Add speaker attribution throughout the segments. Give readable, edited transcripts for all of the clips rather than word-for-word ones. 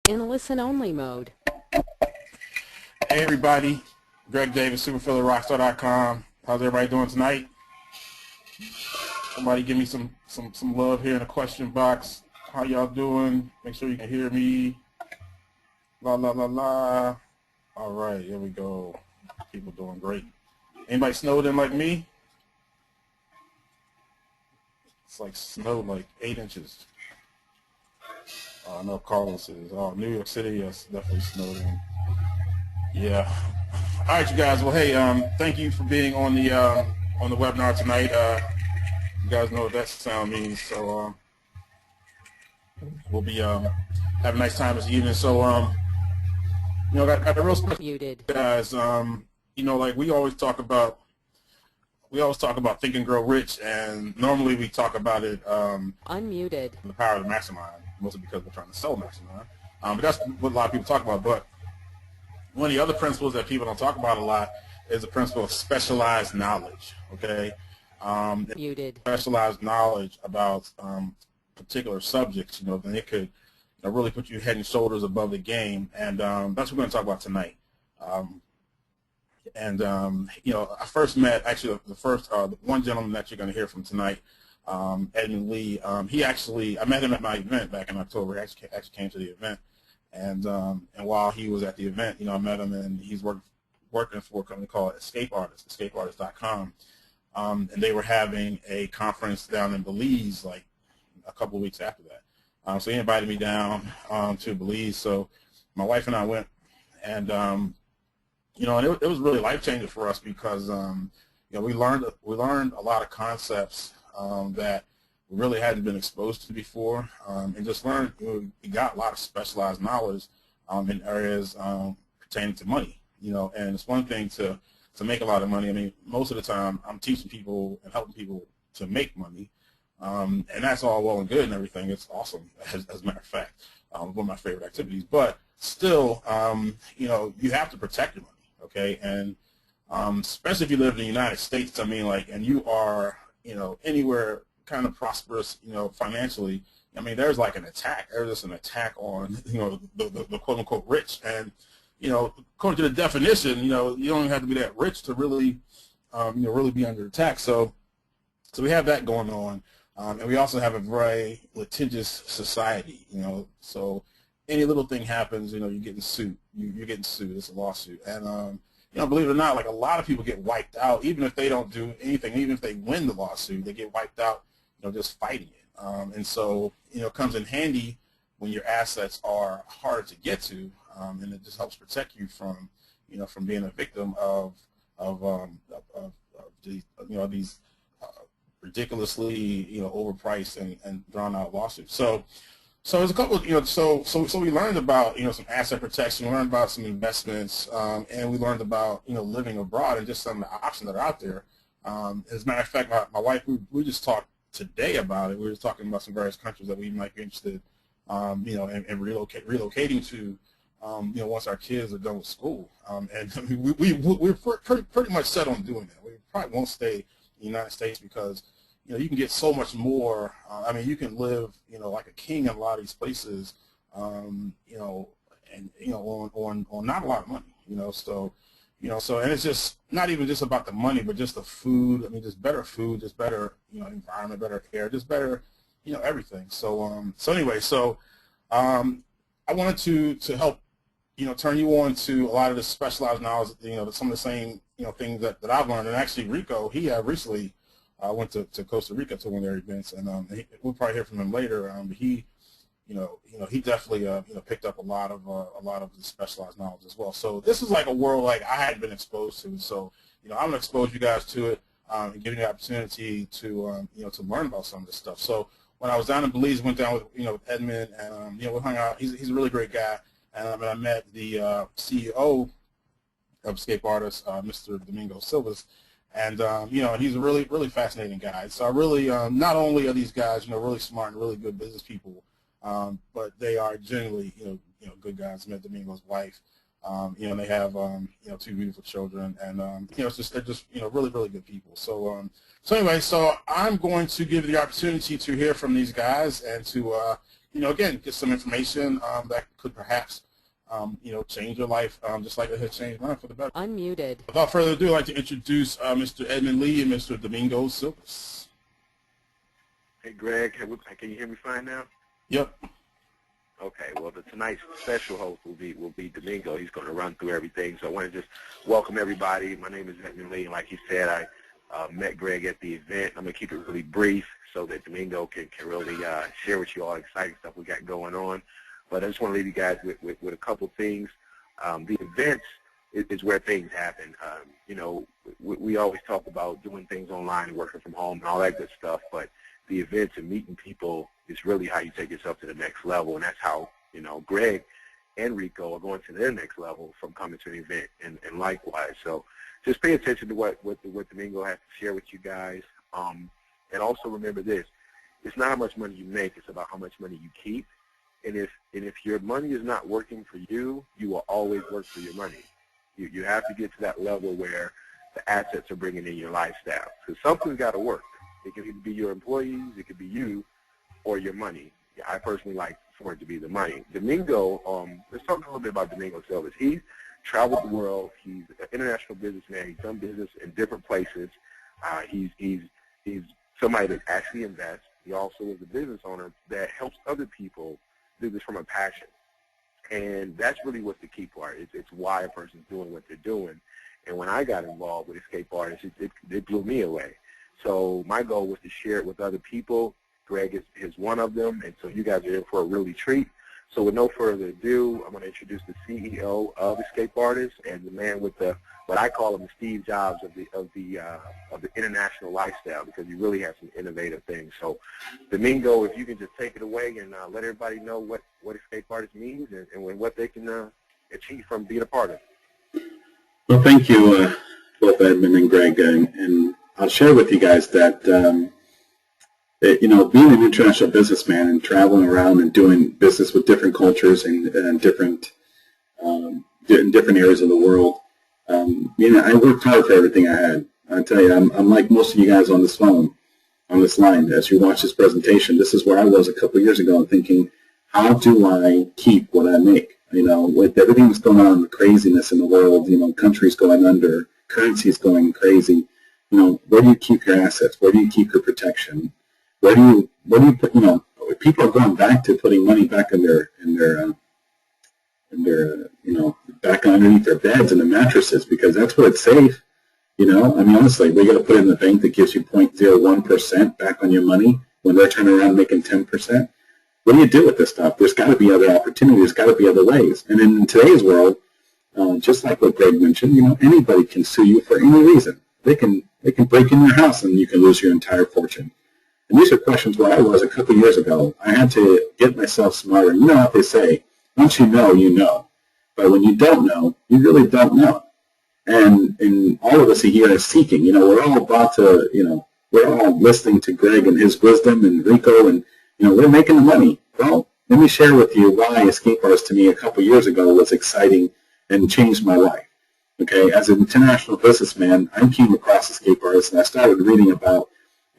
Speaker 1: in listen-only mode.
Speaker 2: Hey everybody, Greg Davis, superfillerrockstar.com. How's everybody doing tonight? Somebody give me some love here in the question box. How y'all doing? Make sure you can hear me. La la la la. All right, here we go. People doing great. Anybody snowed in like me? It's like snowed like 8 inches. I know Carlos is. Oh, New York City, yes, definitely snowed in. Yeah. All right, you guys. Well, hey, thank you for being on the webinar tonight. You guys know what that sound means, so we'll be having a nice time this evening. So, you know, got a real special
Speaker 1: Muted.
Speaker 2: guys. You know, like we always talk about Think and Grow Rich, and normally we talk about it
Speaker 1: Unmuted.
Speaker 2: the power of the mastermind, mostly because we're trying to sell mastermind. But that's what a lot of people talk about. But one of the other principles that people don't talk about a lot is the principle of specialized knowledge. Okay,
Speaker 1: Muted.
Speaker 2: specialized knowledge about particular subjects. You know, then it could really put you head and shoulders above the game, and that's what we're going to talk about tonight. You know, I first met actually the one gentleman that you're going to hear from tonight, Edmund Lee. I met him at my event back in October. He actually came to the event, and while he was at the event, you know, I met him, and he's working for a company called EscapeArtist, EscapeArtist.com, and they were having a conference down in Belize like a couple of weeks after that. So he invited me down to Belize. So my wife and I went, and you know, and it was really life-changing for us because you know, we learned a lot of concepts that we really hadn't been exposed to before, and just learned. You know, we got a lot of specialized knowledge in areas pertaining to money. You know, and it's one thing to make a lot of money. I mean, most of the time I'm teaching people and helping people to make money, and that's all well and good and everything. It's awesome, as a matter of fact, one of my favorite activities. But still, you know, you have to protect your money. Okay, and especially if you live in the United States, I mean, like, and you are, you know, anywhere kind of prosperous, you know, financially, I mean, there's like an attack. There's just an attack on, you know, the quote unquote rich, and you know, according to the definition, you know, you don't even have to be that rich to really, you know, really be under attack. So we have that going on, and we also have a very litigious society, you know, so any little thing happens, you know, you're getting sued. You're getting sued. It's a lawsuit. And, you know, believe it or not, like a lot of people get wiped out, even if they don't do anything, even if they win the lawsuit, they get wiped out, you know, just fighting it. And so, you know, it comes in handy when your assets are hard to get to, and it just helps protect you from, you know, from being a victim of these, you know, these ridiculously, you know, overpriced and drawn out lawsuits. So there's a couple of, you know, so we learned about, you know, some asset protection, we learned about some investments, and we learned about, you know, living abroad and just some of the options that are out there. As a matter of fact, my wife, we just talked today about it. We were just talking about some various countries that we might be interested, you know, in relocating to, you know, once our kids are done with school. And I mean, we're pretty much set on doing that. We probably won't stay in the United States because, you know, you can get so much more. I mean, you can live, you know, like a king in a lot of these places, you know, and you know, on not a lot of money, you know. So, you know, and it's just not even just about the money, but just the food. I mean, just better food, just better, you know, environment, better air, just better, you know, everything. So, anyway, I wanted to help, you know, turn you on to a lot of the specialized knowledge, you know, some of the same, you know, things that I've learned. And actually, Ricco, he recently. I went to Costa Rica to one of their events, and we'll probably hear from him later. But he definitely you know, picked up a lot of the specialized knowledge as well. So this is like a world like I hadn't been exposed to. So you know, I'm gonna expose you guys to it and give you the opportunity to you know, to learn about some of this stuff. So when I was down in Belize, went down with, you know, with Edmund, and you know, we hung out. He's a really great guy, and I met the CEO of EscapeArtist, Mr. Domingo Silvas. And you know, he's a really fascinating guy. So I really, not only are these guys, you know, really smart and really good business people, but they are genuinely, you know, good guys. I met Domingo's wife. You know, they have, you know, 2 beautiful children, and you know, they're just, you know, really good people. So, anyway, so I'm going to give you the opportunity to hear from these guys and to again, get some information that could perhaps, change your life, just like it has changed mine for the better.
Speaker 1: Unmuted.
Speaker 2: Without further ado, I'd like to introduce Mr. Edmund Lee and Mr. Domingo Silvas.
Speaker 3: Hey, Greg, can you hear me fine now?
Speaker 2: Yep.
Speaker 3: Okay, well, tonight's special host will be Domingo. He's going to run through everything. So I want to just welcome everybody. My name is Edmund Lee, and like you said, I met Greg at the event. I'm going to keep it really brief so that Domingo can really share with you all the exciting stuff we got going on. But I just want to leave you guys with a couple things. The events is where things happen. We always talk about doing things online and working from home and all that good stuff, but the events and meeting people is really how you take yourself to the next level, and that's how, Greg and Ricco are going to their next level from coming to an event, and likewise. So just pay attention to what Domingo has to share with you guys, and also remember this: it's not how much money you make, it's about how much money you keep. And if your money is not working for you, you will always work for your money. You have to get to that level where the assets are bringing in your lifestyle, because something's got to work. It could either be your employees, it could be you, or your money. Yeah, I personally like for it to be the money. Domingo, let's talk a little bit about Domingo Silvas. He's traveled the world. He's an international businessman. He's done business in different places. He's somebody that actually invests. He also is a business owner that helps other people do this from a passion. And that's really what's the key part. It's why a person's doing what they're doing. And when I got involved with EscapeArtist, it blew me away. So my goal was to share it with other people. Greg is one of them, and so you guys are in for a really treat. So with no further ado, I'm going to introduce the CEO of EscapeArtist and the man with what I call him the Steve Jobs of the international lifestyle, because he really has some innovative things. So Domingo, if you can just take it away and let everybody know what EscapeArtist means and what they can achieve from being a part of it.
Speaker 4: Well, thank you, both Edmund and Greg, and I'll share with you guys that, being an international businessman and traveling around and doing business with different cultures and different areas of the world, I worked hard for everything I had. I tell you, I'm like most of you guys on this line. As you watch this presentation, this is where I was a couple of years ago, thinking, how do I keep what I make? With everything that's going on, the craziness in the world, countries going under, currencies going crazy. Where do you keep your assets? Where do you keep your protection? Where do you put? People are going back to putting money back in their back underneath their beds and the mattresses, because that's where it's safe. Honestly, we got to put it in the bank that gives you 0.01% back on your money when they're turning around making 10%. What do you do with this stuff? There's got to be other opportunities. There's got to be other ways. And in today's world, just like what Greg mentioned, anybody can sue you for any reason. They can break in your house and you can lose your entire fortune. And these are questions where I was a couple of years ago. I had to get myself smarter. You know what they say, once you know, you know. But when you don't know, you really don't know. And all of us here are seeking. We're all about to, we're all listening to Greg and his wisdom and Ricco, and, we're making the money. Well, let me share with you why EscapeArtist to me a couple of years ago was exciting and changed my life. Okay, as an international businessman, I came across EscapeArtist and I started reading about,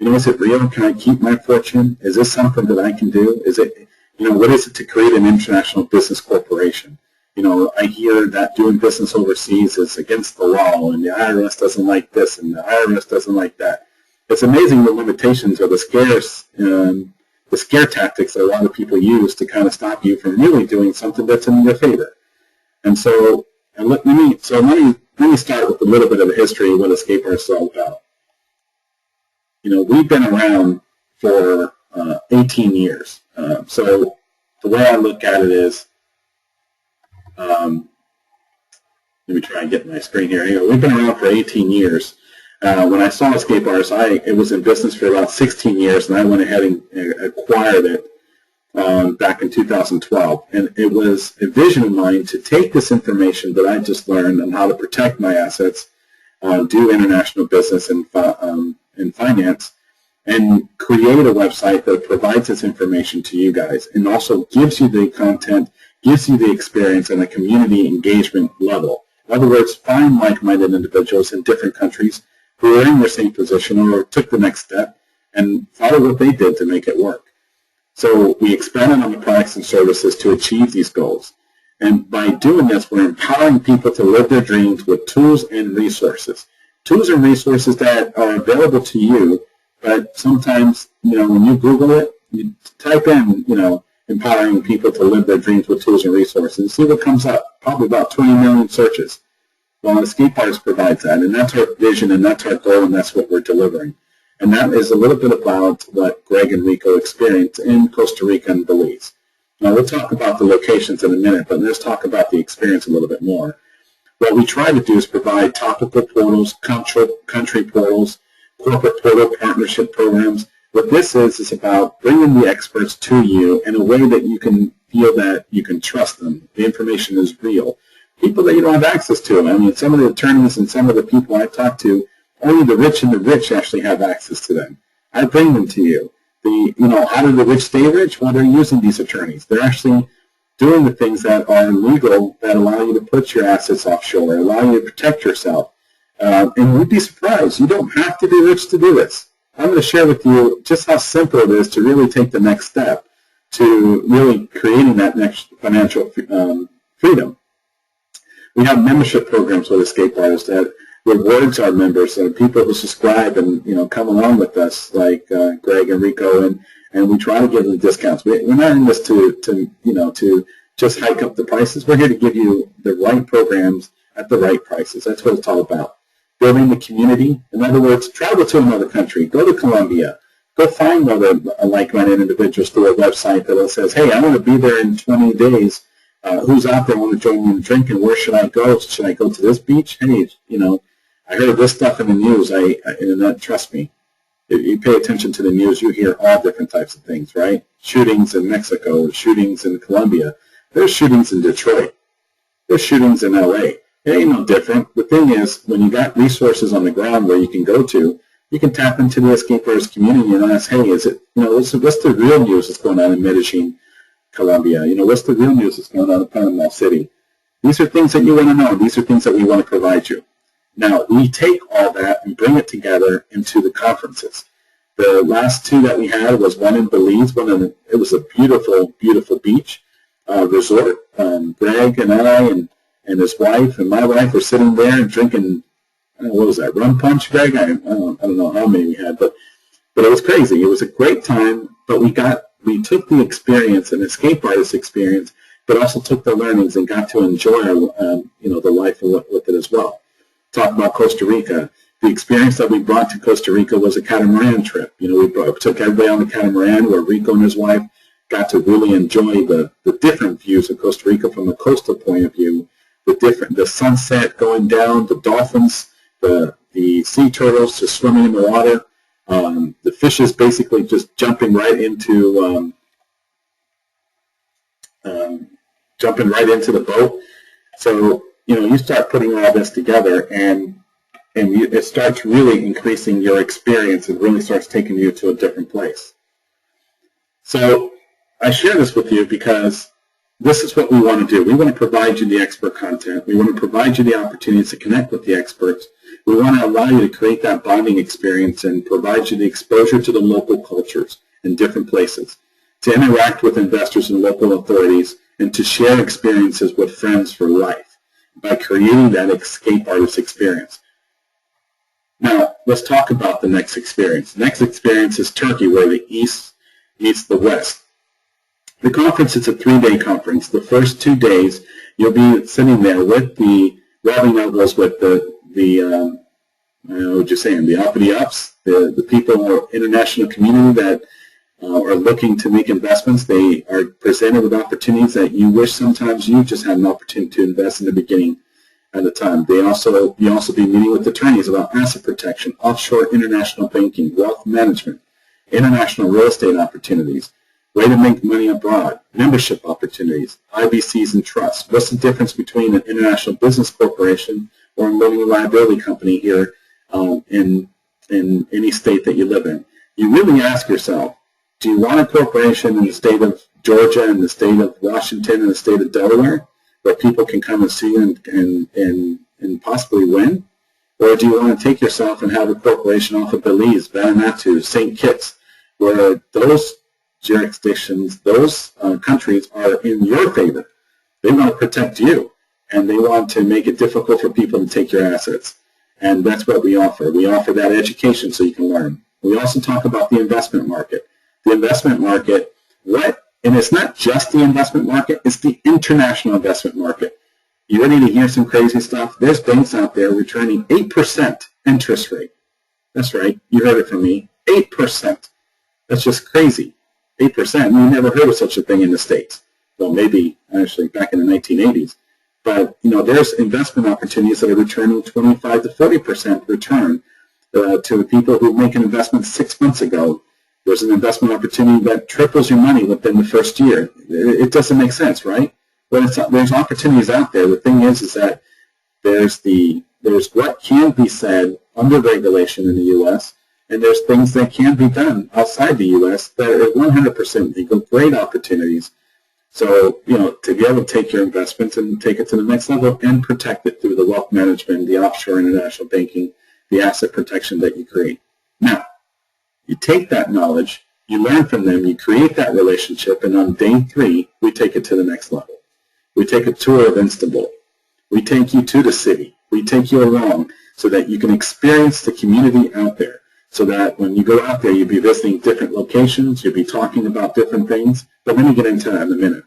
Speaker 4: is it real? Can I keep my fortune? Is this something that I can do? Is it, what is it to create an international business corporation? I hear that doing business overseas is against the law, and the IRS doesn't like this, and the IRS doesn't like that. It's amazing the limitations or the scare tactics that a lot of people use to kind of stop you from really doing something that's in your favor. And so, let me start with a little bit of the history of what EscapeArtist is all about. We've been around for 18 years. So the way I look at it is, let me try and get my screen here. We've been around for 18 years. When I saw EscapeArtist, it was in business for about 16 years, and I went ahead and acquired it back in 2012. And it was a vision of mine to take this information that I just learned on how to protect my assets, do international business and finance, and create a website that provides this information to you guys and also gives you the content, gives you the experience and a community engagement level. In other words, find like-minded individuals in different countries who are in your same position or took the next step and follow what they did to make it work. So we expanded on the products and services to achieve these goals. And by doing this, we're empowering people to live their dreams with tools and resources. Tools and resources that are available to you, but sometimes, when you Google it, you type in, empowering people to live their dreams with tools and resources, and see what comes up. Probably about 20 million searches. Well, EscapeArtist provides that, and that's our vision, and that's our goal, and that's what we're delivering. And that is a little bit about what Greg and Ricco experienced in Costa Rica and Belize. Now, we'll talk about the locations in a minute, but let's talk about the experience a little bit more. What we try to do is provide topical portals, country portals, corporate portal partnership programs. What this is about bringing the experts to you in a way that you can feel that you can trust them. The information is real. People that you don't have access to. I mean, some of the attorneys and some of the people I've talked to, only the rich and the rich actually have access to them. I bring them to you. How do the rich stay rich? Well, they're using these attorneys. They're actually doing the things that are legal that allow you to put your assets offshore, allow you to protect yourself. And you'd be surprised. You don't have to be rich to do this. I'm going to share with you just how simple it is to really take the next step to really creating that next financial freedom. We have membership programs with EscapeArtist that rewards our members, people who subscribe and come along with us, like Greg and Ricco, and we try to give them discounts. We're not in this to just hike up the prices. We're here to give you the right programs at the right prices. That's what it's all about. Building the community. In other words, travel to another country. Go to Colombia. Go find other like-minded individuals through a website that says, hey, I want to be there in 20 days. Who's out there want to join me in drinking? Where should I go? Should I go to this beach? Hey, I heard this stuff in the news. Trust me, if you pay attention to the news, you hear all different types of things, right? Shootings in Mexico, shootings in Colombia. There's shootings in Detroit. There's shootings in LA. It ain't no different. The thing is, when you got resources on the ground where you can go to, you can tap into the EscapeArtist community and ask, hey, is it, what's the real news that's going on in Medellin, Colombia? What's the real news that's going on in Panama City? These are things that you want to know. These are things that we want to provide you. Now, we take all that and bring it together into the conferences. The last two that we had was one in Belize. It was a beautiful, beautiful beach resort. Greg and I and his wife and my wife were sitting there and drinking, what was that, rum punch, Greg? I don't know how many we had, but it was crazy. It was a great time, but we took the experience, an EscapeArtist experience, but also took the learnings and got to enjoy the life with it as well. Talk about Costa Rica. The experience that we brought to Costa Rica was a catamaran trip. We took everybody on the catamaran where Ricco and his wife got to really enjoy the different views of Costa Rica from a coastal point of view, the sunset going down, the dolphins, the sea turtles just swimming in the water, the fishes basically just jumping right into the boat. So you start putting all this together, and it starts really increasing your experience. It really starts taking you to a different place. So I share this with you because this is what we want to do. We want to provide you the expert content. We want to provide you the opportunities to connect with the experts. We want to allow you to create that bonding experience and provide you the exposure to the local cultures in different places, to interact with investors and local authorities, and to share experiences with friends for life by creating that EscapeArtist experience. Now, let's talk about the next experience. The next experience is Turkey, where the East meets the West. The conference is a 3-day conference. The first 2 days, you'll be sitting there with rubbing elbows with the uppity ups, the people in our international community that are looking to make investments. They are presented with opportunities that you wish sometimes you just had an opportunity to invest in the beginning at the time. You'll also be meeting with attorneys about asset protection, offshore international banking, wealth management, international real estate opportunities, way to make money abroad, membership opportunities, IBCs and trusts. What's the difference between an international business corporation or a limited liability company here in any state that you live in? You really ask yourself, do you want a corporation in the state of Georgia, in the state of Washington, in the state of Delaware, where people can come and see you and possibly win? Or do you want to take yourself and have a corporation off of Belize, Vanuatu, St. Kitts, where those jurisdictions, those countries are in your favor. They want to protect you, and they want to make it difficult for people to take your assets. And that's what we offer. We offer that education so you can learn. We also talk about the investment market. The investment market, and it's not just the investment market, it's the international investment market. You ready to hear some crazy stuff? There's banks out there returning 8% interest rate. That's right. You heard it from me. 8%. That's just crazy. 8%. We never heard of such a thing in the States. Well, maybe actually back in the 1980s. But, there's investment opportunities that are returning 25 to 40% return to people who make an investment 6 months ago. There's an investment opportunity that triples your money within the first year. It doesn't make sense, right? But there's opportunities out there. The thing is that there's what can be said under regulation in the U.S., and there's things that can be done outside the U.S. that are 100% legal, great opportunities. So, to be able to take your investments and take it to the next level and protect it through the wealth management, the offshore international banking, the asset protection that you create. Now, you take that knowledge, you learn from them, you create that relationship, and on day 3, we take it to the next level. We take a tour of Istanbul. We take you to the city. We take you along so that you can experience the community out there, so that when you go out there, you'll be visiting different locations, you'll be talking about different things, but let me get into that in a minute.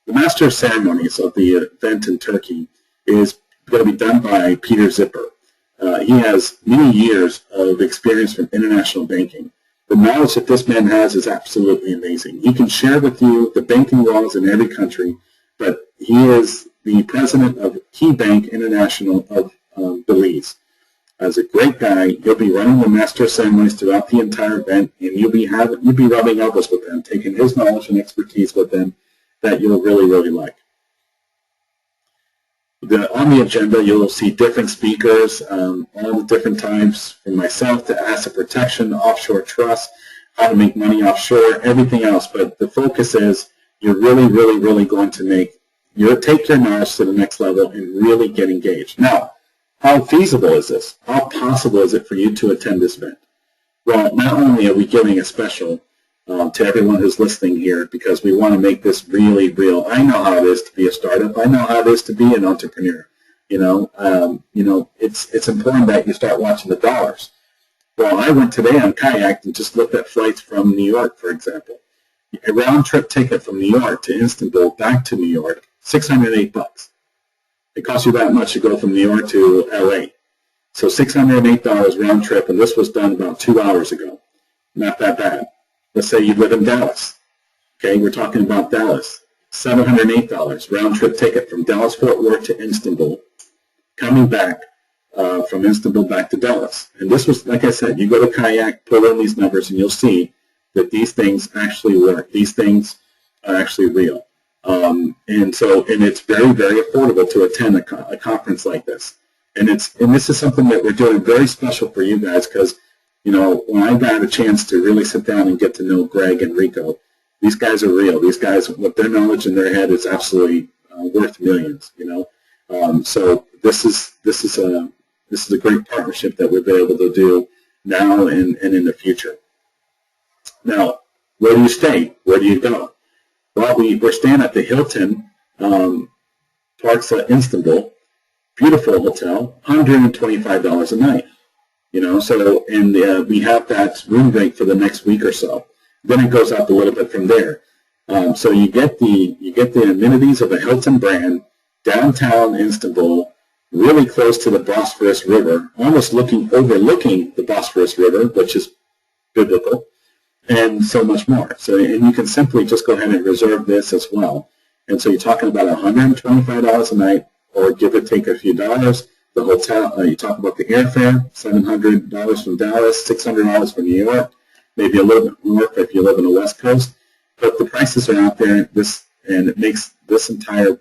Speaker 4: The Master of Ceremonies of the event in Turkey is going to be done by Peter Zipper. He has many years of experience from international banking. The knowledge that this man has is absolutely amazing. He can share with you the banking laws in every country, but he is the president of Key Bank International of Belize. As a great guy, you'll be running the Master of Ceremonies throughout the entire event, and you'll be rubbing elbows with them, taking his knowledge and expertise with them that you'll really, really like. On the agenda, you'll see different speakers, all the different types, from myself to asset protection, offshore trust, how to make money offshore, everything else. But the focus is you're really, really, really going to take your knowledge to the next level and really get engaged. Now, how feasible is this? How possible is it for you to attend this event? Well, not only are we giving a special to everyone who's listening here, because we want to make this really real. I know how it is to be a startup. I know how it is to be an entrepreneur. It's important that you start watching the dollars. Well, I went today on Kayak and just looked at flights from New York, for example. A round-trip ticket from New York to Istanbul back to New York, $608. It costs you that much to go from New York to LA. So $608 round trip, and this was done about 2 hours ago. Not that bad. Let's say you live in Dallas. Okay, we're talking about Dallas. $708 round trip ticket from Dallas Fort Worth to Istanbul, coming back from Istanbul back to Dallas. And this was, like I said, you go to Kayak, pull in these numbers, and you'll see that these things actually work. These things are actually real. And it's very, very affordable to attend a conference like this. And this is something that we're doing very special for you guys, because when I got a chance to really sit down and get to know Greg and Ricco, these guys are real. These guys, with their knowledge in their head, is absolutely worth millions. So this is a great partnership that we've been able to do now and in the future. Now, where do you stay? Where do you go? Well, we're staying at the Hilton Parksa Istanbul. Beautiful hotel, $125 a night. We have that room rate for the next week or so. Then it goes up a little bit from there. So you get the amenities of a Hilton brand, downtown Istanbul, really close to the Bosphorus River, almost overlooking the Bosphorus River, which is biblical, and so much more. And you can simply just go ahead and reserve this as well. And so you're talking about $125 a night, or give or take a few dollars. The hotel, you talk about the airfare, $700 from Dallas, $600 from New York, maybe a little bit more if you live on the West Coast. But the prices are out there, and it makes this entire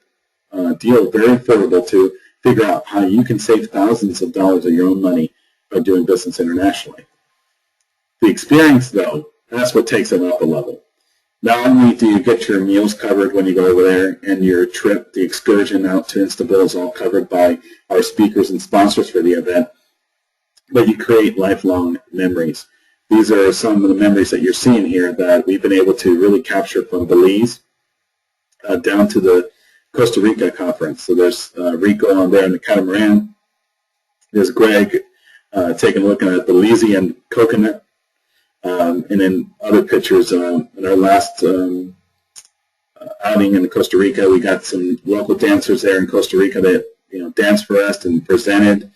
Speaker 4: deal very affordable to figure out how you can save thousands of dollars of your own money by doing business internationally. The experience, though, that's what takes it up a level. Not only do you get your meals covered when you go over there, and your trip, the excursion out to Istanbul, is all covered by our speakers and sponsors for the event, but you create lifelong memories. These are some of the memories that you're seeing here that we've been able to really capture from Belize down to the Costa Rica conference. So there's Ricco on there in the catamaran. There's Greg taking a look at Belizean coconut. And then other pictures in our last outing in Costa Rica. We got some local dancers there in Costa Rica that danced for us and presented.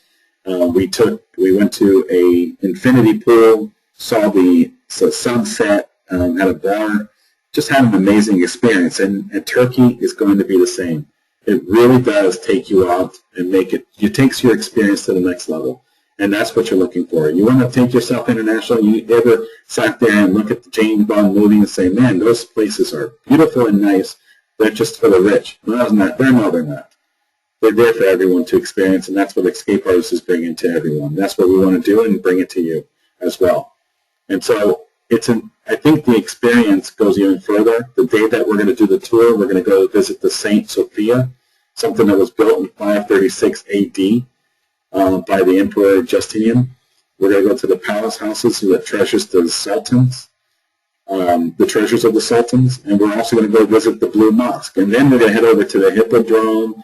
Speaker 4: We went to a infinity pool, saw the sunset, had a bar, just had an amazing experience. And Turkey is going to be the same. It really does take you out and it takes your experience to the next level. And that's what you're looking for. You want to take yourself international. You ever sat there and look at the James Bond movie and say, man, those places are beautiful and nice. They're just for the rich. No, they're not. They're there for everyone to experience, and that's what EscapeArtist is bringing to everyone. That's what we want to do and bring it to you as well. And so I think the experience goes even further. The day that we're going to do the tour, we're going to go visit the Saint Sophia, something that was built in 536 AD. By the Emperor Justinian. We're going to go to the palace houses that treasures the sultans, the treasures of the sultans, and we're also going to go visit the Blue Mosque. And then we're going to head over to the Hippodrome,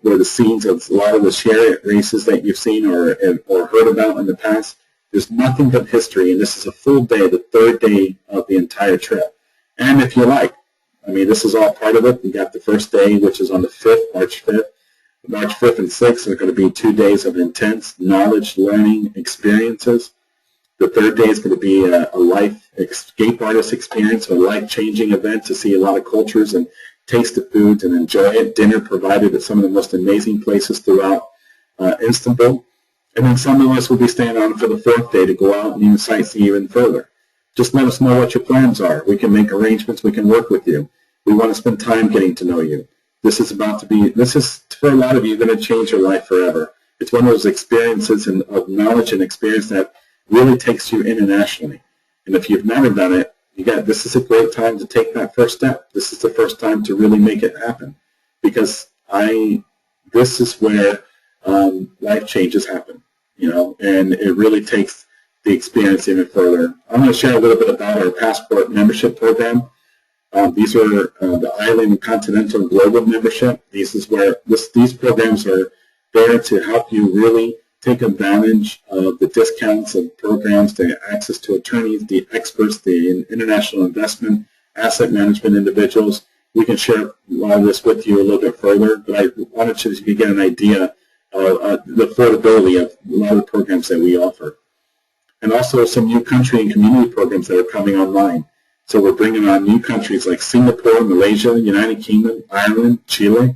Speaker 4: where the scenes of a lot of the chariot races that you've seen or heard about in the past. There's nothing but history, and this is a full day, the third day of the entire trip. And if you like, this is all part of it. We got the first day, which is on the 5th, March 5th. March 5th and 6th are going to be 2 days of intense knowledge, learning, experiences. The third day is going to be a life EscapeArtist experience, a life-changing event to see a lot of cultures and taste the foods and enjoy it. Dinner provided at some of the most amazing places throughout Istanbul. And then some of us will be staying on for the 4th day to go out and even sightsee even further. Just let us know what your plans are. We can make arrangements. We can work with you. We want to spend time getting to know you. This is for a lot of you, going to change your life forever. It's one of those experiences of knowledge and experience that really takes you internationally. And if you've never done it, this is a great time to take that first step. This is the first time to really make it happen. Because this is where life changes happen, and it really takes the experience even further. I'm going to share a little bit about our Passport membership program. These are the Island, Continental, and Global membership. These programs are there to help you really take advantage of the discounts and programs, the access to attorneys, the experts, the international investment, asset management individuals. We can share a lot of this with you a little bit further, but I wanted you to get an idea of the affordability of a lot of the programs that we offer. And also some new country and community programs that are coming online. So we're bringing on new countries like Singapore, Malaysia, United Kingdom, Ireland, Chile,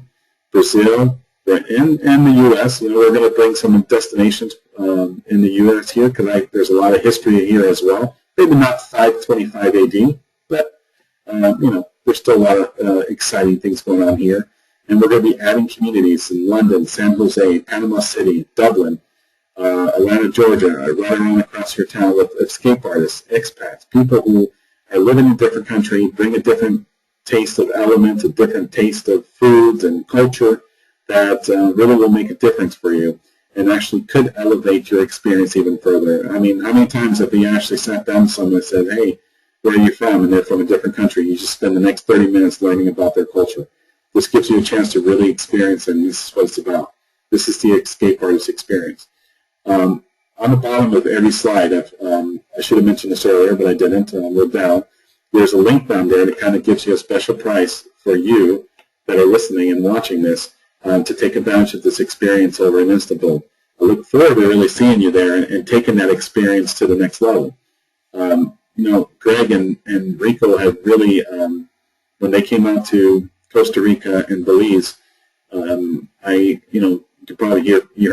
Speaker 4: Brazil, and the U.S. We're going to bring some destinations in the U.S. here because there's a lot of history here as well. Maybe not 525 AD, but there's still a lot of exciting things going on here. And we're going to be adding communities in London, San Jose, Panama City, Dublin, Atlanta, Georgia, right around across your town with EscapeArtists, expats, people who are living in a different country, bring a different taste of elements, a different taste of foods and culture that really will make a difference for you and actually could elevate your experience even further. How many times have we actually sat down with someone and said, hey, where are you from? And they're from a different country. You just spend the next 30 minutes learning about their culture. This gives you a chance to really experience it, and this is what it's about. This is the EscapeArtist experience. On the bottom of every slide, I should have mentioned this earlier, but I didn't. We're down. There's a link down there that kind of gives you a special price for you that are listening and watching this to take advantage of this experience over in Istanbul. I look forward to really seeing you there and taking that experience to the next level. Greg and Ricco have really, when they came out to Costa Rica and Belize, you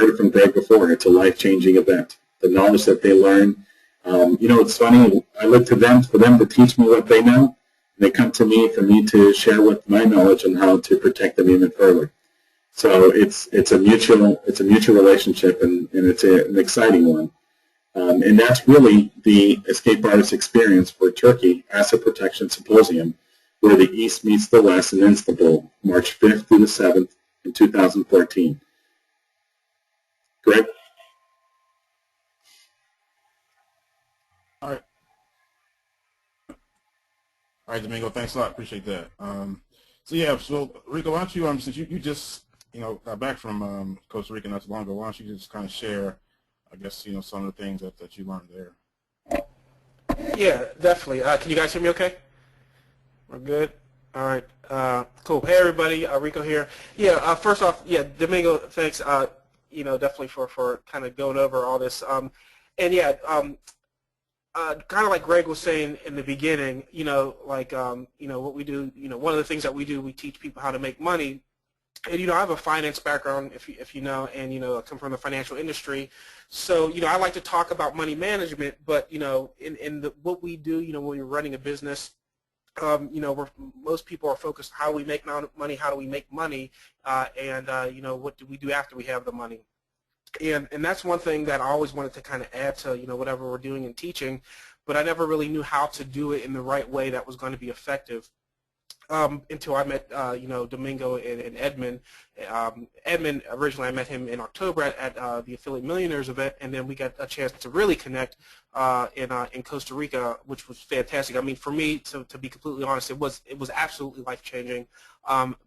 Speaker 4: heard it from Greg before. It's a life-changing event. The knowledge that they learn. It's funny. I look to them for them to teach me what they know. They come to me for me to share with my knowledge on how to protect them even further. So it's a mutual relationship, and it's an exciting one. And that's really the EscapeArtist experience for Turkey Asset Protection Symposium, where the East meets the West in Istanbul, March 5th through the 7th in 2014. Greg?
Speaker 2: All right. All right, Domingo, thanks a lot. Appreciate that. So yeah, so Ricco, why don't you, since you just, got back from Costa Rica not too long ago, why don't you just kind of share, I guess, some of the things that you learned there?
Speaker 5: Yeah, definitely. Can you guys hear me okay? We're good? All right. Cool. Hey, everybody. Ricco here. Yeah, first off, yeah, Domingo, thanks, definitely for kind of going over all this. And yeah, kind of like Greg was saying in the beginning, what we do, one of the things that we do, we teach people how to make money. And, I have a finance background, if you know, and, I come from the financial industry. So, I like to talk about money management, but, what we do, when we're running a business, most people are focused on how we make money, how do we make money, and what do we do after we have the money. And that's one thing that I always wanted to kind of add to, whatever we're doing in teaching, but I never really knew how to do it in the right way that was going to be effective. Until I met, Domingo and Edmund. Edmund, originally I met him in October at the Affiliate Millionaires event, and then we got a chance to really connect in Costa Rica, which was fantastic. I mean, for me, to be completely honest, it was absolutely life-changing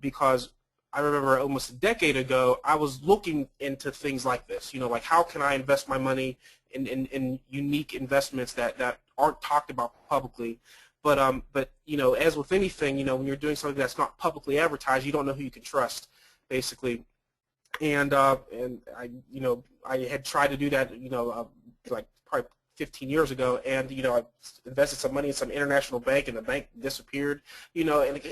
Speaker 5: because I remember almost a decade ago, I was looking into things like this, like how can I invest my money in unique investments that aren't talked about publicly. But as with anything, when you're doing something that's not publicly advertised, you don't know who you can trust, basically. And I had tried to do that, like probably 15 years ago, and I invested some money in some international bank, and the bank disappeared, and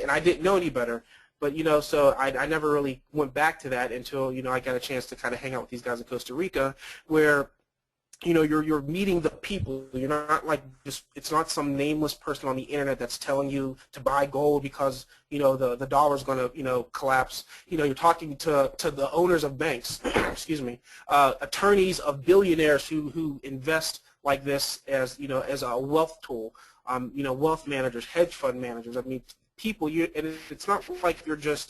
Speaker 5: I didn't know any better. But so I never really went back to that until I got a chance to kind of hang out with these guys in Costa Rica, where you're meeting the people. You're not like it's not some nameless person on the internet that's telling you to buy gold because the dollar's going to collapse. You're talking to the owners of banks, excuse me, attorneys of billionaires who invest like this as as a wealth tool. Wealth managers, hedge fund managers. I mean, people. And it's not like you're just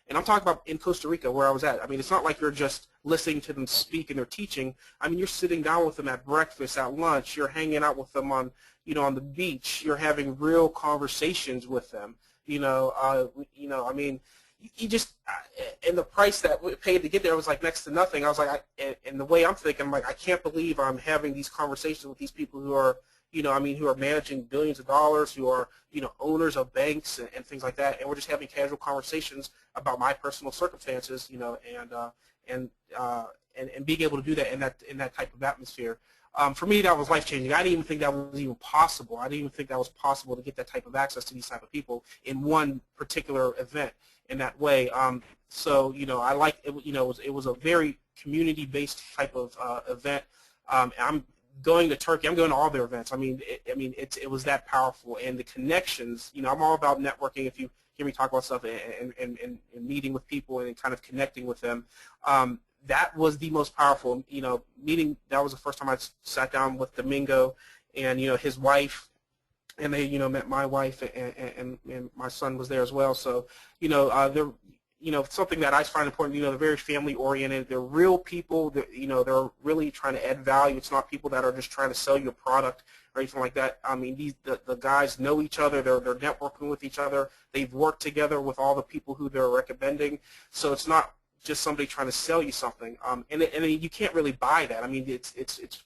Speaker 5: and I'm talking about in Costa Rica where I was at. I mean, it's not like you're just listening to them speak and they're teaching. I mean, you're sitting down with them at breakfast, at lunch. You're hanging out with them on, on the beach. You're having real conversations with them. I mean, you just and the price that we paid to get there was like next to nothing. I was like, and the way I'm thinking, I'm like, I can't believe I'm having these conversations with these people who are, who are managing billions of dollars, who are, owners of banks and things like that, and we're just having casual conversations about my personal circumstances, and being able to do that in that type of atmosphere. For me, that was life-changing. I didn't even think that was even possible. I didn't even think that was possible to get that type of access to these type of people in one particular event in that way. So, I like it. It was a very community-based type of event. I'm going to Turkey. I'm going to all their events. I mean, it was that powerful, and the connections. I'm all about networking. If you hear me talk about stuff and meeting with people and kind of connecting with them, that was the most powerful. Meeting. That was the first time I sat down with Domingo and his wife, and they met my wife, and my son was there as well. So they're something that I find important, they're very family-oriented. They're real people. They're really trying to add value. It's not people that are just trying to sell you a product or anything like that. I mean, the guys know each other. They're networking with each other. They've worked together with all the people who they're recommending. So it's not just somebody trying to sell you something. And you can't really buy that. I mean, it's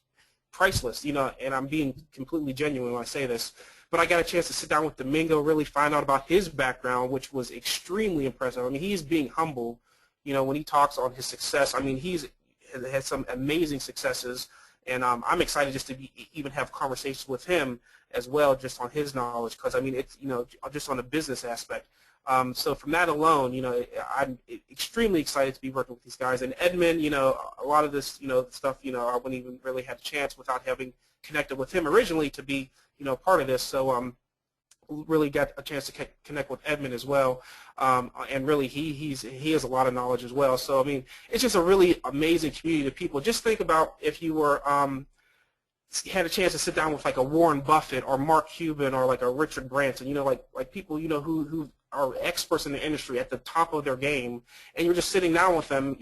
Speaker 5: priceless, and I'm being completely genuine when I say this. But I got a chance to sit down with Domingo, really find out about his background, which was extremely impressive. I mean, he's being humble, when he talks on his success. I mean, he's had some amazing successes, and I'm excited just to even have conversations with him as well, just on his knowledge, because I mean, it's just on a business aspect. So from that alone, I'm extremely excited to be working with these guys. And Edmund, a lot of this, stuff, I wouldn't even really have a chance without having connected with him originally to be, part of this. So really got a chance to connect with Edmund as well. And really he has a lot of knowledge as well. So I mean, it's just a really amazing community of people. Just think about if you were had a chance to sit down with like a Warren Buffett or Mark Cuban or like a Richard Branson, like people who are experts in the industry at the top of their game, and you're just sitting down with them,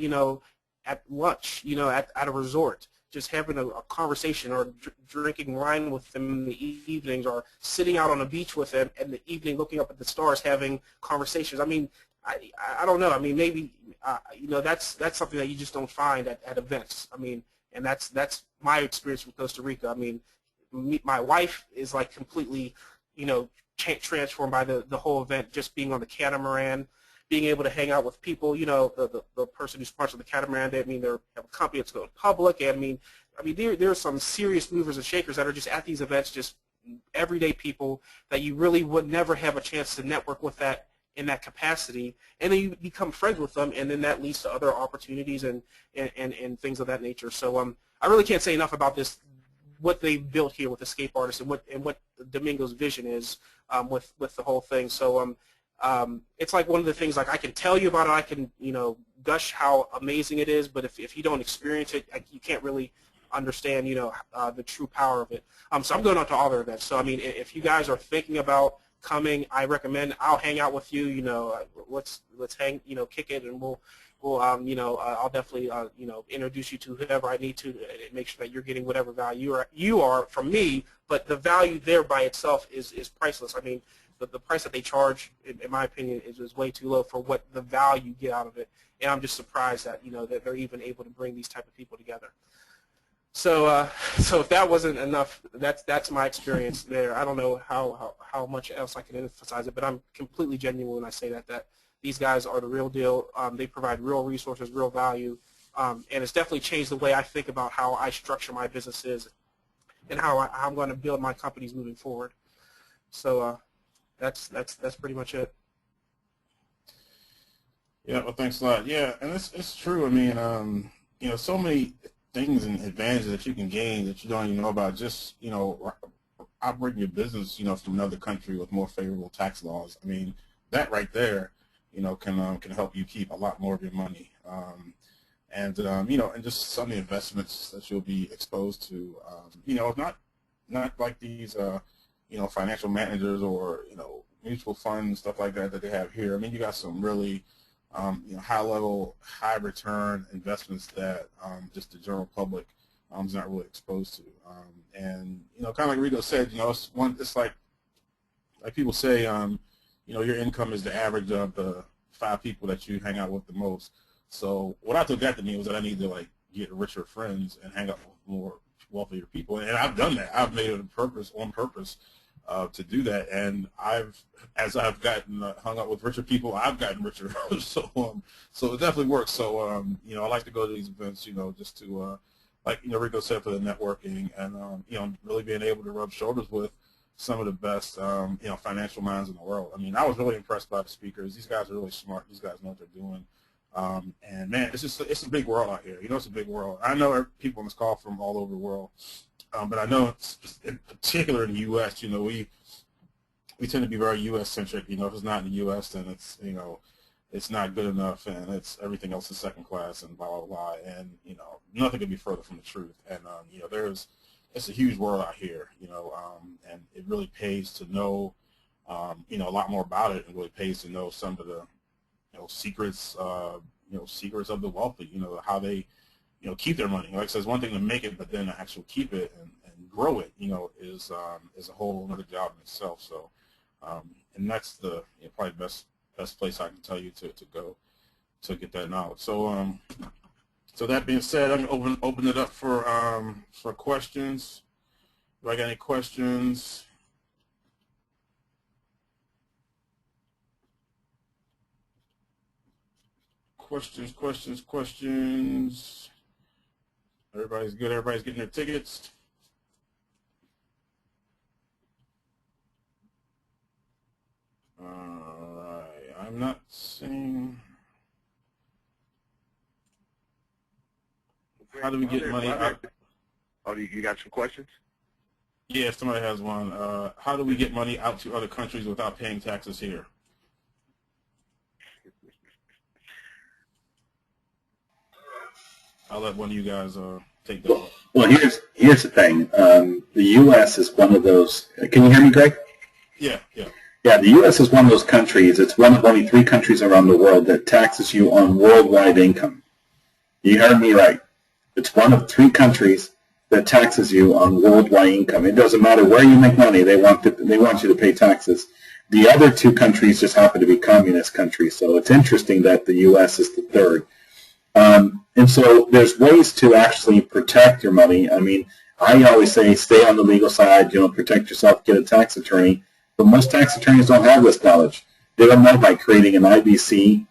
Speaker 5: at lunch, at a resort. just having a conversation or drinking wine with them in the evenings, or sitting out on a beach with them in the evening looking up at the stars having conversations. I mean, I don't know. I mean, maybe, that's something that you just don't find at events. I mean, and that's my experience from Costa Rica. I mean, my wife is like completely, transformed by the whole event, just being on the catamaran, being able to hang out with people, the person who sponsored the catamaran, they have a company that's going public, and I mean there are some serious movers and shakers that are just at these events, just everyday people that you really would never have a chance to network with in that capacity, and then you become friends with them, and then that leads to other opportunities and things of that nature. So I really can't say enough about what they've built here with EscapeArtist, and what Domingo's vision is with the whole thing. So it's like one of the things, like, I can tell you about it, I can gush how amazing it is, but if you don't experience it, you can't really understand the true power of it. So I'm going on to all their events. So I mean, if you guys are thinking about coming, I recommend. I'll hang out with you. Let's hang, kick it, and we'll I'll definitely introduce you to whoever I need to make sure that you're getting whatever value you are from me. But the value there by itself is priceless. I mean, the price that they charge, in my opinion, is way too low for what the value you get out of it. And I'm just surprised that that they're even able to bring these type of people together. So so if that wasn't enough, that's my experience there. I don't know how much else I can emphasize it, but I'm completely genuine when I say that these guys are the real deal. They provide real resources, real value, and it's definitely changed the way I think about how I structure my businesses and how I'm going to build my companies moving forward. So that's pretty much it.
Speaker 2: Yeah, well, thanks a lot. Yeah, and it's true. I mean, so many things and advantages that you can gain that you don't even know about, just operating your business from another country with more favorable tax laws. I mean, that right there can help you keep a lot more of your money, and just some of the investments that you'll be exposed to, not like these financial managers or mutual funds, stuff like that they have here. I mean, you got some really high-level, high-return investments that just the general public is not really exposed to. And kind of like Ricco said, it's like people say, your income is the average of the 5 people that you hang out with the most. So what I took that to mean was that I need to get richer friends and hang out with more wealthier people, and I've done that. I've made it on purpose to do that, and as I've gotten hung out with richer people, I've gotten richer. So it definitely works. So I like to go to these events, just to like Ricco said, for the networking, and really being able to rub shoulders with some of the best financial minds in the world. I mean, I was really impressed by the speakers. These guys are really smart. These guys know what they're doing. And man, it's a big world out here. It's a big world. I know people on this call from all over the world, but I know in particular in the U.S. We tend to be very U.S. centric. If it's not in the U.S., then it's not good enough, and it's everything else is second class, and blah blah blah. And nothing could be further from the truth. And it's a huge world out here. And it really pays to know a lot more about it. It really pays to know some of the secrets, secrets of the wealthy, how they, keep their money. Like I said, it's one thing to make it, but then to actually keep it and grow it, is a whole other job in itself. So, and that's the probably best place I can tell you to go to get that knowledge. So, so that being said, I'm gonna open it up for questions. Do I got any questions? Questions. Everybody's good. Everybody's getting their tickets. All right. I'm not seeing. How do we get money out?
Speaker 3: Oh, you got some questions?
Speaker 2: Yeah, if somebody has one. How do we get money out to other countries without paying taxes here? I'll let one of you guys take that.
Speaker 4: Well, here's the thing. The U.S. is one of those. Can you hear me, Greg?
Speaker 2: Yeah.
Speaker 4: Yeah, the U.S. is one of those countries. It's one of only 3 countries around the world that taxes you on worldwide income. You heard me right. It's one of 3 countries that taxes you on worldwide income. It doesn't matter where you make money; they want you to pay taxes. The other 2 countries just happen to be communist countries. So it's interesting that the U.S. is the 3rd. And so there's ways to actually protect your money. I mean, I always say stay on the legal side, protect yourself, get a tax attorney. But most tax attorneys don't have this knowledge. They don't know by creating an IBC.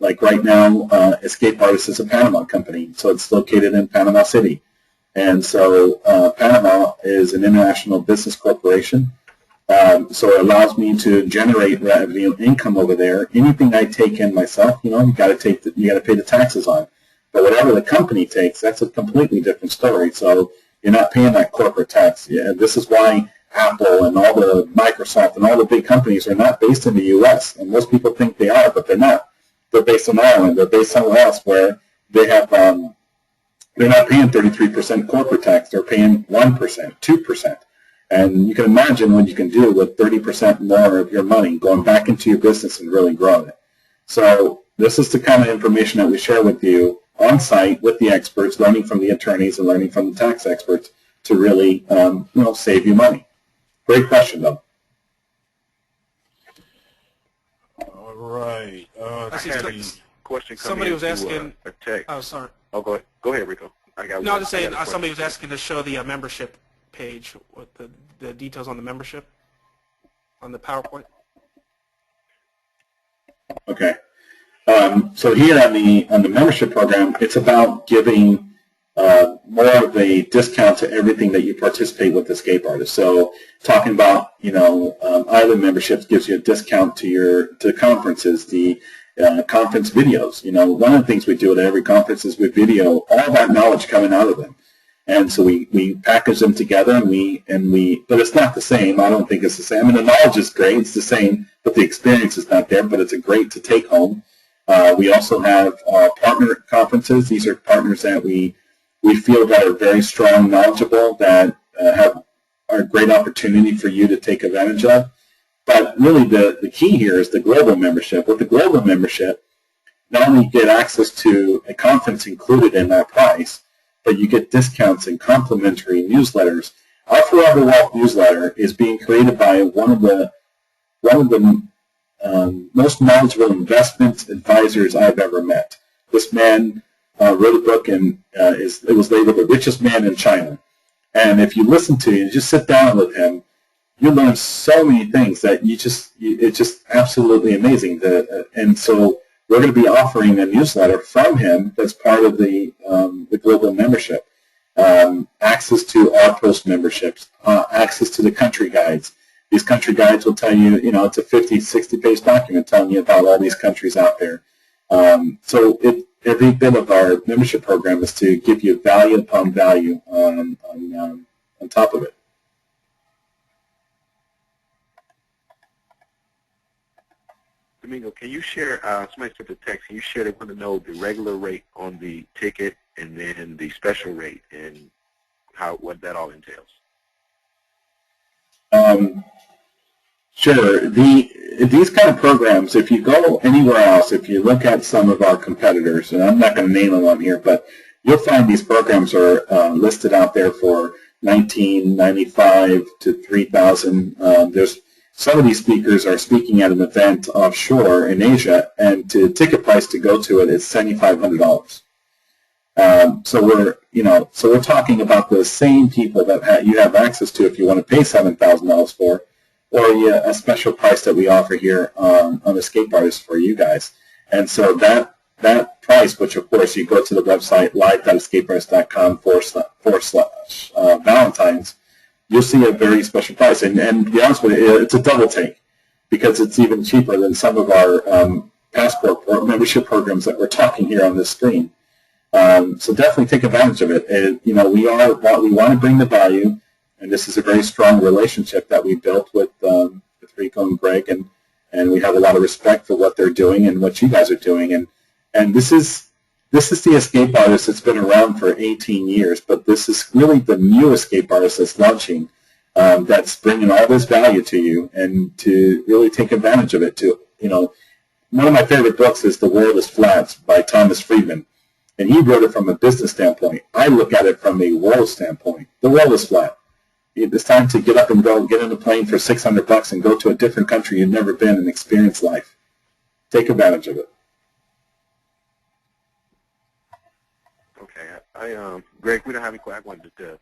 Speaker 4: Like right now, EscapeArtist is a Panama company, so it's located in Panama City. And so Panama is an international business corporation. So it allows me to generate revenue income over there. Anything I take in myself, you got to pay the taxes on. But whatever the company takes, that's a completely different story. So you're not paying that corporate tax. Yeah, this is why Apple and all the Microsoft and all the big companies are not based in the U.S. And most people think they are, but they're not. They're based in Ireland. They're based somewhere else where they have they're not paying 33% corporate tax. They're paying 1%, 2%. And you can imagine what you can do with 30% more of your money going back into your business and really growing it. So this is the kind of information that we share with you on site with the experts, learning from the attorneys and learning from the tax experts to really save you money. Great question, though.
Speaker 2: All right.
Speaker 5: I see
Speaker 3: Question
Speaker 5: somebody was asking.
Speaker 3: A text.
Speaker 5: Oh, sorry.
Speaker 3: Oh, go ahead. Go ahead, Ricco. I got.
Speaker 5: No, I'm just saying. Somebody was asking to show the membership page with the details on the membership on the PowerPoint.
Speaker 4: Okay. So here on the membership program, it's about giving more of a discount to everything that you participate with EscapeArtist. So talking about island memberships gives you a discount to conferences, the conference videos. One of the things we do at every conference is we video all that knowledge coming out of them. And so we package them together and but it's not the same. I don't think it's the same. I mean, the knowledge is great. It's the same, but the experience is not there, but it's a great to take home. We also have partner conferences. These are partners that we feel that are very strong, knowledgeable, that are a great opportunity for you to take advantage of. But really the key here is the global membership. With the global membership, not only you get access to a conference included in that price, but you get discounts and complimentary newsletters. Our Forever Wealth newsletter is being created by one of the most knowledgeable investment advisors I've ever met. This man wrote a book and it was labeled The Richest Man in China. And if you listen to it, you just sit down with him, you learn so many things that it's just absolutely amazing. And so we're going to be offering a newsletter from him that's part of the global membership. Access to our post memberships, access to the country guides. These country guides will tell you, it's a 50, 60-page document telling you about all these countries out there. So every bit of our membership program is to give you value upon value on top of it.
Speaker 3: Domingo, can you share, somebody sent a text, can you share, they want to know the regular rate on the ticket and then the special rate and what that all entails?
Speaker 4: Sure. These kind of programs, if you go anywhere else, if you look at some of our competitors, and I'm not going to name them on here, but you'll find these programs are listed out there for $19.95 to $3,000. There's some of these speakers are speaking at an event offshore in Asia, and the ticket price to go to it is $7,500. So we're talking about the same people that you have access to if you want to pay $7,000 for, or a special price that we offer here on EscapeArtist for you guys. And so that price, which of course you go to the website live.escapeartist.com/Valentine's, you'll see a very special price. And to be honest with you, it's a double take because it's even cheaper than some of our passport membership programs that we're talking here on this screen. So definitely take advantage of it. We want to bring the value, and this is a very strong relationship that we built with Ricco and Greg, and we have a lot of respect for what they're doing and what you guys are doing. And this is the EscapeArtist that's been around for 18 years, but this is really the new EscapeArtist that's launching, that's bringing all this value to you, and to really take advantage of it. One of my favorite books is The World is Flat by Thomas Friedman. And he wrote it from a business standpoint. I look at it from a world standpoint. The world is flat. It's time to get up and go, get on a plane for $600 and go to a different country you've never been and experience life. Take advantage of it.
Speaker 3: Okay. Greg, we don't have any questions. I wanted to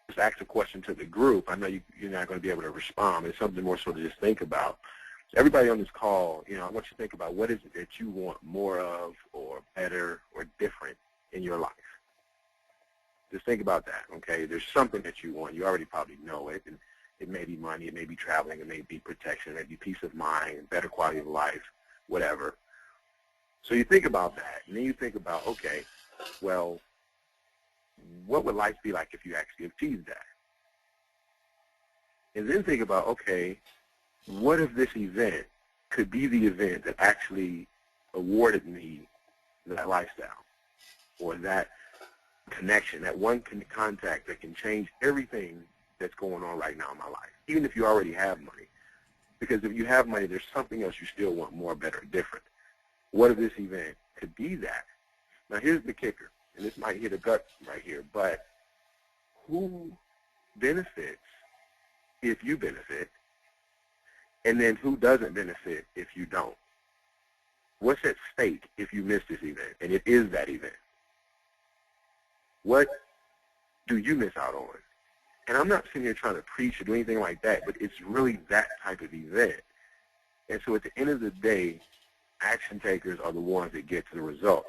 Speaker 3: just ask a question to the group. I know you're not going to be able to respond. It's something more so to just think about. Everybody on this call, I want you to think about what is it that you want more of or better or different in your life. Just think about that, okay? There's something that you want. You already probably know it. And it may be money. It may be traveling. It may be protection. It may be peace of mind, better quality of life, whatever. So you think about that. And then you think about, okay, well, what would life be like if you actually achieved that? And then think about, okay, what if this event could be the event that actually awarded me that lifestyle or that connection, that one contact that can change everything that's going on right now in my life, even if you already have money. Because if you have money, there's something else you still want more, better, different. What if this event could be that? Now, here's the kicker, and this might hit a gut right here, but who benefits if you benefit, and then who doesn't benefit if you don't? What's at stake if you miss this event, and it is that event? What do you miss out on? And I'm not sitting here trying to preach or do anything like that, but it's really that type of event. And so at the end of the day, action takers are the ones that get to the results.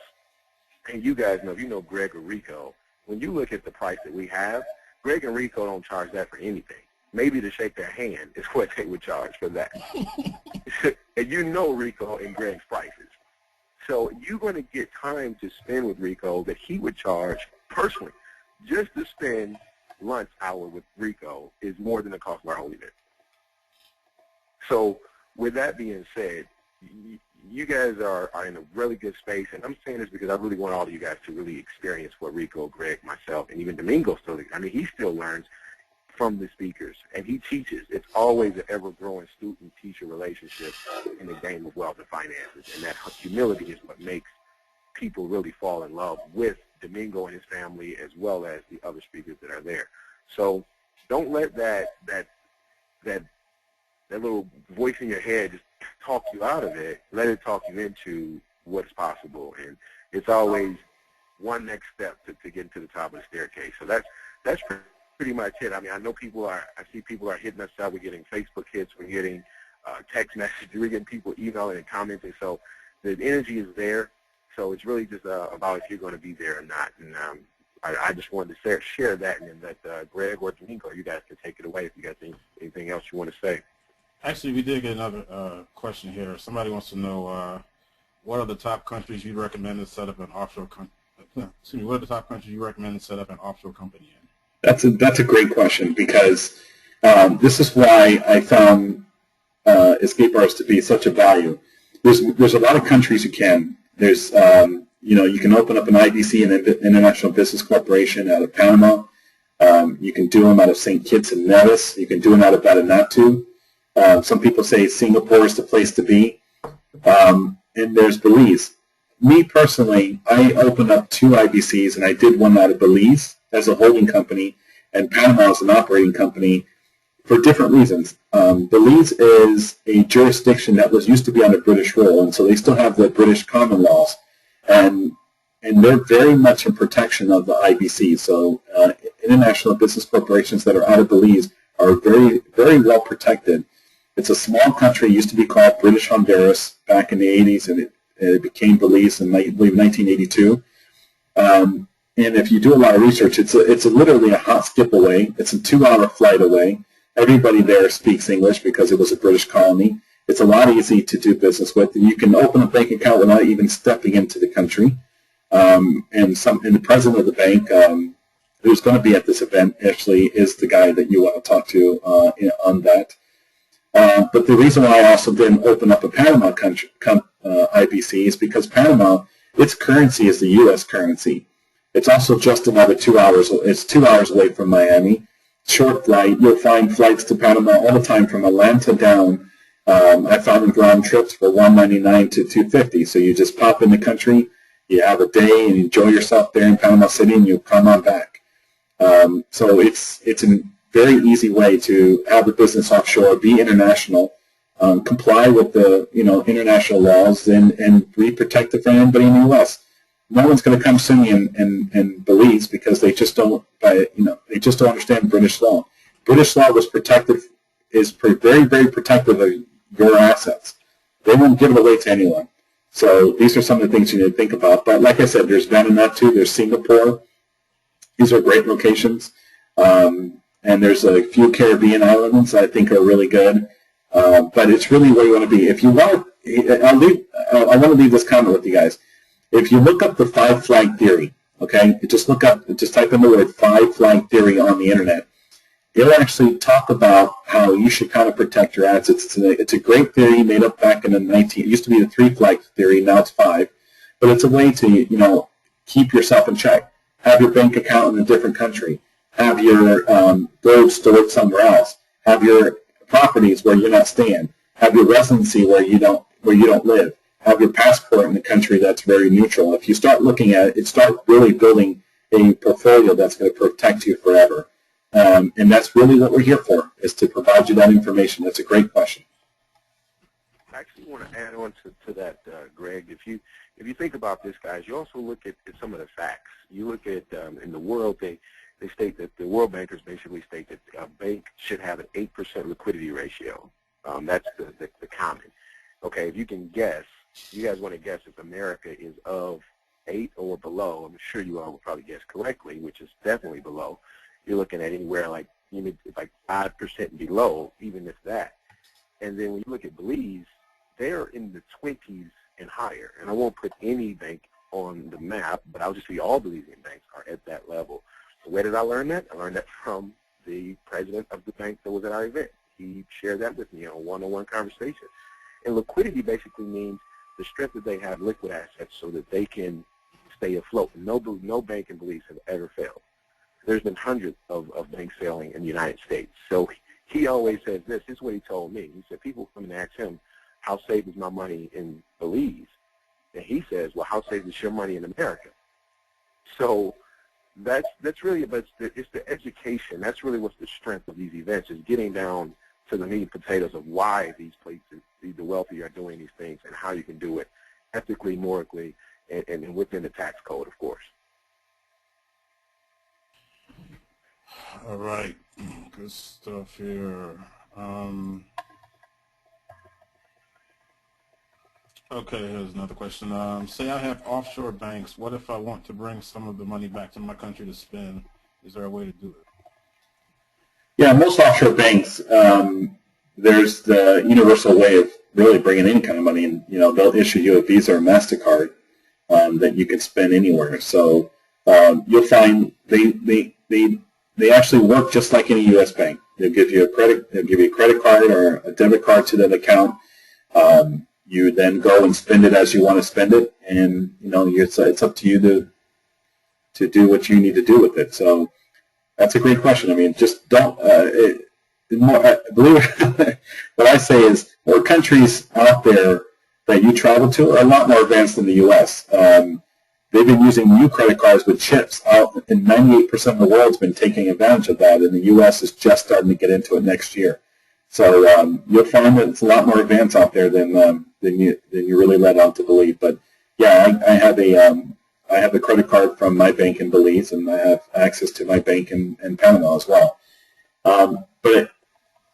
Speaker 3: And you guys know, if you know Greg or Ricco, when you look at the price that we have, Greg and Ricco don't charge that for anything. Maybe to shake their hand is what they would charge for that. And you know Ricco and Greg's prices. So you're going to get time to spend with Ricco that he would charge personally. Just to spend lunch hour with Ricco is more than the cost of our whole event. So with that being said, you guys are in a really good space, and I'm saying this because I really want all of you guys to really experience what Ricco, Greg, myself, and even Domingo still, he still learns from the speakers, and he teaches. It's always an ever-growing student-teacher relationship in the game of wealth and finances, and that humility is what makes people really fall in love with Domingo and his family as well as the other speakers that are there. So don't let that little voice in your head just talk you out of it. Let it talk you into what's possible, and it's always one next step to get to the top of the staircase. So that's pretty much it. I mean, I see people are hitting us up. We're getting Facebook hits. We're getting text messages. We're getting people emailing and commenting. So the energy is there. So it's really just about if you're going to be there or not. And I just wanted to share that, and then let Greg or Domingo, you guys can take it away if you got anything else you want to say.
Speaker 2: Actually, we did get another question here. Somebody wants to know what are the top countries you recommend to set up an offshore what are the top countries you recommend to set up an offshore company in?
Speaker 4: That's a great question, because this is why I found EscapeArtist to be such a value. There's a lot of countries you can. There's you can open up an IBC, an International Business Corporation, out of Panama. You can do them out of St. Kitts and Nevis. You can do them out of Vanuatu. Some people say Singapore is the place to be. And there's Belize. Me personally, I opened up 2 IBCs, and I did one out of Belize as a holding company and Panama as an operating company for different reasons. Belize is a jurisdiction that used to be under British rule, and so they still have the British common laws, and they're very much in protection of the IBC. So international business corporations that are out of Belize are very, very well protected. It's a small country. It used to be called British Honduras back in the 80s, and it became Belize in, I believe, 1982. And if you do a lot of research, it's literally a hot skip away. It's a 2-hour flight away. Everybody there speaks English because it was a British colony. It's a lot easy to do business with. And you can open a bank account without even stepping into the country. And the president of the bank, who's going to be at this event, actually is the guy that you want to talk to on that. But the reason why I also didn't open up a Panama IBC is because Panama, its currency is the U.S. currency. It's also just another 2 hours. It's 2 hours away from Miami. Short flight. You'll find flights to Panama all the time from Atlanta down. I found round trips for $199 to $250. So you just pop in the country, You have a day and enjoy yourself there in Panama City, and you come on back. So it's a very easy way to have a business offshore, be international, comply with the international laws, and be protected from anybody in the U.S. No one's going to come sue me in Belize because they just don't understand British law. British law is very, very protective of your assets. They won't give it away to anyone. So these are some of the things you need to think about. But like I said, there's Vanuatu, there's Singapore. These are great locations. And there's a few Caribbean islands I think are really good. But it's really where you want to be. If you want, I want to leave this comment with you guys. If you look up the 5 flag theory, okay, just type in the word 5 flag theory on the internet. It'll actually talk about how you should kind of protect your assets. It's a great theory made up back in the it used to be the 3 flag theory, now it's 5. But it's a way to, keep yourself in check. Have your bank account in a different country. Have your gold stored somewhere else. Have your properties where you're not staying. Have your residency where you don't live. Have your passport in a country that's very neutral. If you start looking at it, start really building a portfolio that's going to protect you forever. And that's really what we're here for, is to provide you that information. That's a great question.
Speaker 3: I actually want to add on to that, Greg. If you think about this, guys, you also look at some of the facts. You look at in the world, they state that the world bankers basically state that a bank should have an 8% liquidity ratio. That's the common. Okay, if you can guess, you guys want to guess if America is of 8 or below. I'm sure you all will probably guess correctly, which is definitely below. You're looking at anywhere like 5% below, even if that. And then when you look at Belize, they're in the 20s and higher. And I won't put any bank on the map, but I'll just say all Belizean banks are at that level. So where did I learn that? I learned that from the president of the bank that was at our event. He shared that with me on a one-on-one conversation. And liquidity basically means the strength that they have liquid assets so that they can stay afloat. No bank in Belize has ever failed. There's been hundreds of banks failing in the United States. So he always says this is what he told me. He said people come and ask him, how safe is my money in Belize? And he says, well, how safe is your money in America? So that's really about it's the education. That's really what's the strength of these events, is getting down to the meat and potatoes of why these places, the wealthy, are doing these things and how you can do it ethically, morally, and within the tax code, of course.
Speaker 2: All right, good stuff here. Okay, here's another question. Say I have offshore banks. What if I want to bring some of the money back to my country to spend? Is there a way to do it?
Speaker 4: Yeah, most offshore banks, there's the universal way of really bringing any kind of money in. They'll issue you a Visa or MasterCard that you can spend anywhere. So you'll find they actually work just like any U.S. bank. They'll give you a credit card or a debit card to that account. You then go and spend it as you want to spend it, and it's up to you to do what you need to do with it. So that's a great question. I mean, just don't. Believe it, what I say is, more countries out there that you travel to are a lot more advanced than the U.S. They've been using new credit cards with chips out, and 98% of the world's been taking advantage of that, and the U.S. is just starting to get into it next year. So you'll find that it's a lot more advanced out there than you really led on to believe. But yeah, I have a credit card from my bank in Belize, and I have access to my bank in Panama as well. But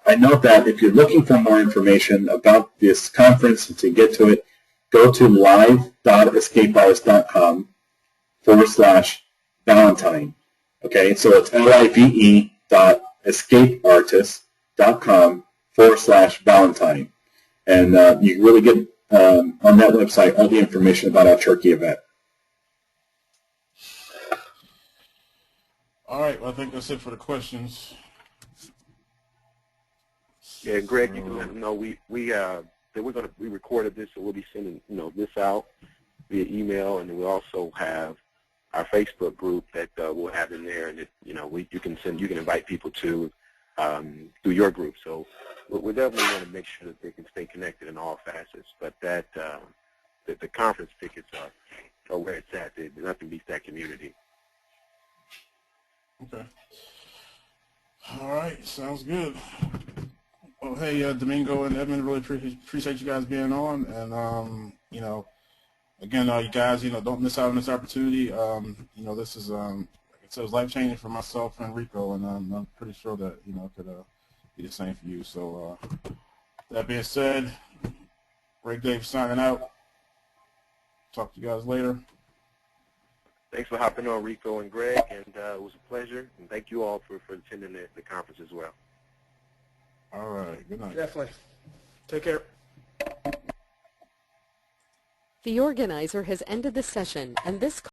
Speaker 4: I note that if you're looking for more information about this conference and to get to it, go to live.escapeartist.com/Valentine. Okay, so it's live.escapeartist.com/Valentine. And you can really get on that website all the information about our Turkey event.
Speaker 2: All right, well, I think that's it for the questions.
Speaker 3: Yeah, Greg, you can let them know we recorded this, so we'll be sending this out via email, and then we also have our Facebook group that we'll have in there, and you can invite people to through your group. So we definitely want to make sure that they can stay connected in all facets. But that the conference tickets are or where it's at. Nothing beats that community.
Speaker 2: Okay. All right, sounds good. Well, hey, Domingo and Edmund, really appreciate you guys being on, and you know, again, you guys, you know, don't miss out on this opportunity. You know, this is, like I said, it was life changing for myself and Ricco, and I'm pretty sure that, you know, it could be the same for you. So, that being said, Ray Dave signing out. Talk to you guys later.
Speaker 3: Thanks for hopping on, Ricco and Greg, and it was a pleasure. And thank you all for attending the conference as well.
Speaker 2: All right, good night.
Speaker 5: Definitely. Take care.
Speaker 1: The organizer has ended the session, and this